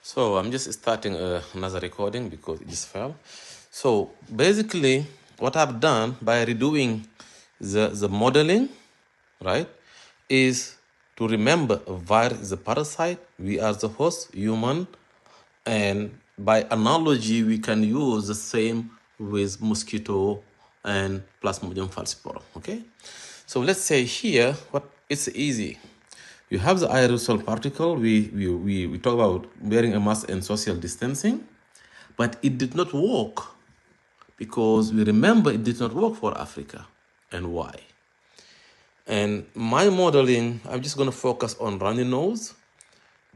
So I'm just starting another recording because it just fell. So basically what I've done by redoing the modeling, right, is to remember a virus is a parasite, we are the host, human, and by analogy we can use the same with mosquito and Plasmodium falciparum, okay? So let's say here, it's easy. You have the aerosol particle. We talk about wearing a mask and social distancing, but it did not work because we remember it did not work for Africa. And why? And my modeling, I'm just going to focus on runny nose.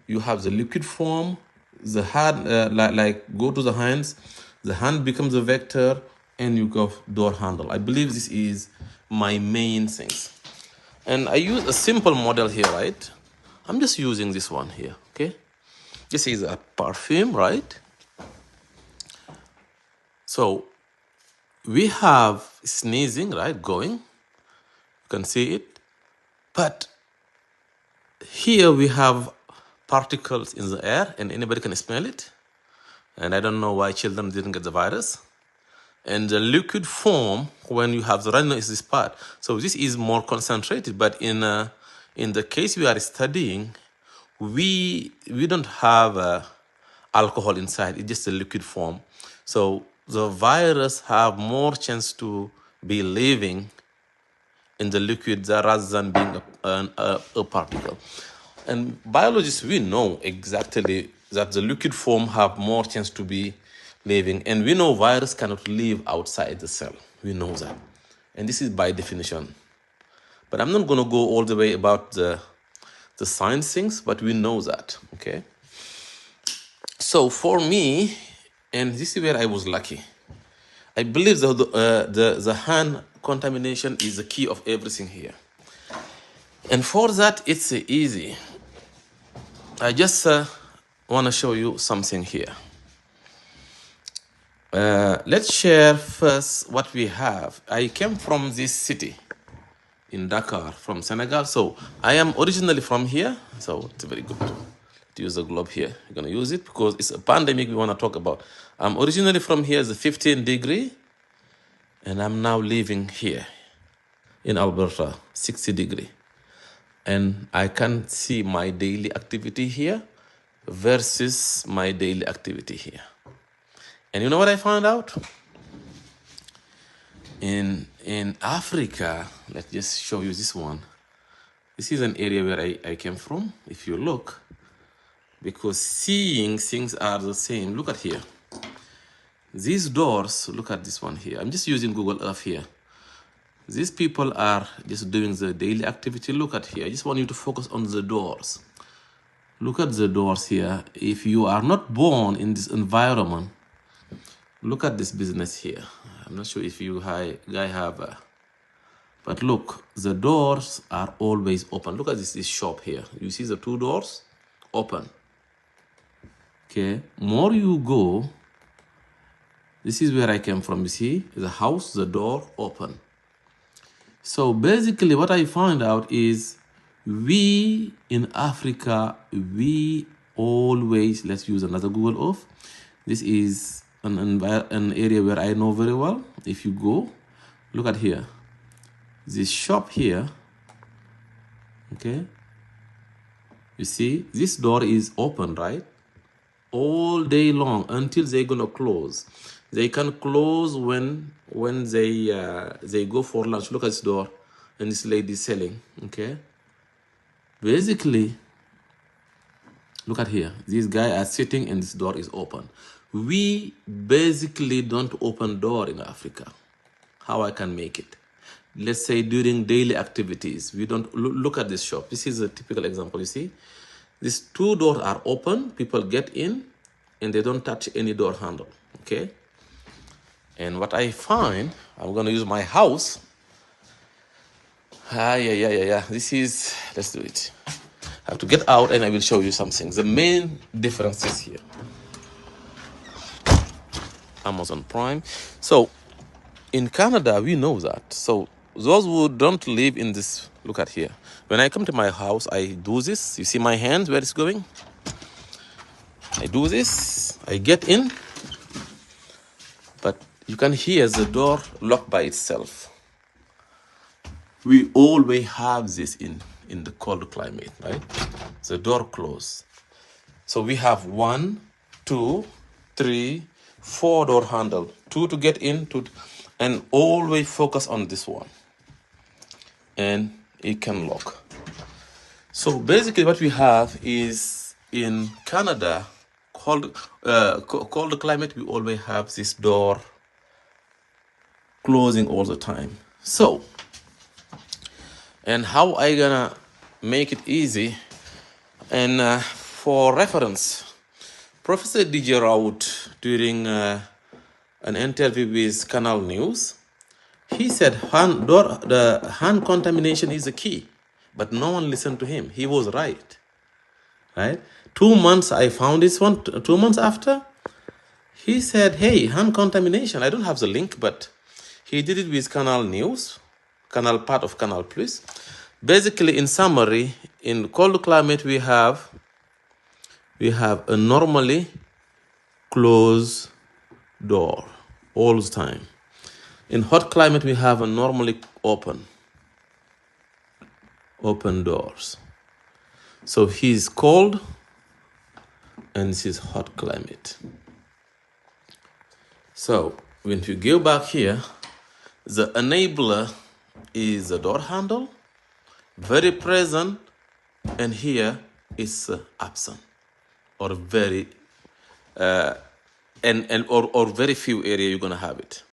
You have the liquid form, the hand, go to the hands, the hand becomes a vector, and you go door handle. I believe this is my main things. And I use a simple model here, right? I'm just using this one here, okay? This is a perfume, right? So we have sneezing, right, going. You can see it. But here we have particles in the air and anybody can smell it. And I don't know why children didn't get the virus. And the liquid form, when you have the runny nose, is this part. So this is more concentrated, but in the case we are studying, we don't have alcohol inside. It's just a liquid form. So the virus have more chance to be living in the liquid rather than being a particle. And biologists, we know exactly that the liquid form have more chance to be living. And we know virus cannot live outside the cell. We know that. And this is by definition. But I'm not going to go all the way about the science things, but we know that, okay? So for me, and this is where I was lucky, I believe the hand contamination is the key of everything here. And for that, it's easy. I just want to show you something here. Let's share first what we have. I came from this city in Dakar, from Senegal. So I am originally from here. So it's very good to use the globe here. We're going to use it because it's a pandemic we want to talk about. I'm originally from here, it's 15 degree. And I'm now living here in Alberta, 60 degree. And I can see my daily activity here versus my daily activity here. And you know what I found out? In Africa, let's just show you this one. This is an area where I came from, if you look, because seeing things are the same. Look at here. These doors, look at this one here. I'm just using Google Earth here. These people are just doing the daily activity. Look at here. I just want you to focus on the doors. Look at the doors here. If you are not born in this environment, look at this business here. I'm not sure if you guys have but look, the doors are always open. Look at this shop here. You see the two doors open. Okay, more you go, this is where I came from. You see the house, the door open. So basically what I found out is we in Africa, we always, let's use another Google Earth. This is an area where I know very well. If you go, look at here. This shop here, okay? You see, this door is open, right? All day long until they're gonna close. They can close when they go for lunch. Look at this door, and this lady selling. Okay. Basically, look at here. These guys are sitting, and this door is open. We basically don't open door in Africa. How I can make it? Let's say during daily activities, we don't look at this shop. This is a typical example. You see, these two doors are open. People get in, and they don't touch any door handle. Okay. And what I find, I'm going to use my house. Yeah. This is, let's do it. I have to get out and I will show you something. The main difference is here. Amazon Prime. So in Canada, we know that. So those who don't live in this, look at here. When I come to my house, I do this. You see my hand, where it's going? I do this, I get in, but you can hear the door lock by itself. We always have this in the cold climate, right? The door closed. So we have 1, 2, 3, 4 door handle, 2 to get in, and always focus on this one. And it can lock. So basically what we have is in Canada, cold climate, we always have this door closing all the time. So, and how I gonna make it easy? And for reference, Professor DJ Raoult, during an interview with Canal News, he said the hand contamination is the key, but no one listened to him. He was right. 2 months, I found this one, 2 months after, he said, hey, hand contamination, I don't have the link, but he did it with Canal News, part of Canal Plus. Basically, in summary, in cold climate, we have a normally closed door all the time. In hot climate, we have a normally open doors. So he's cold and this is hot climate. So when you go back here, the enabler is the door handle, very present, and here is absent, or very or very few area you're gonna have it.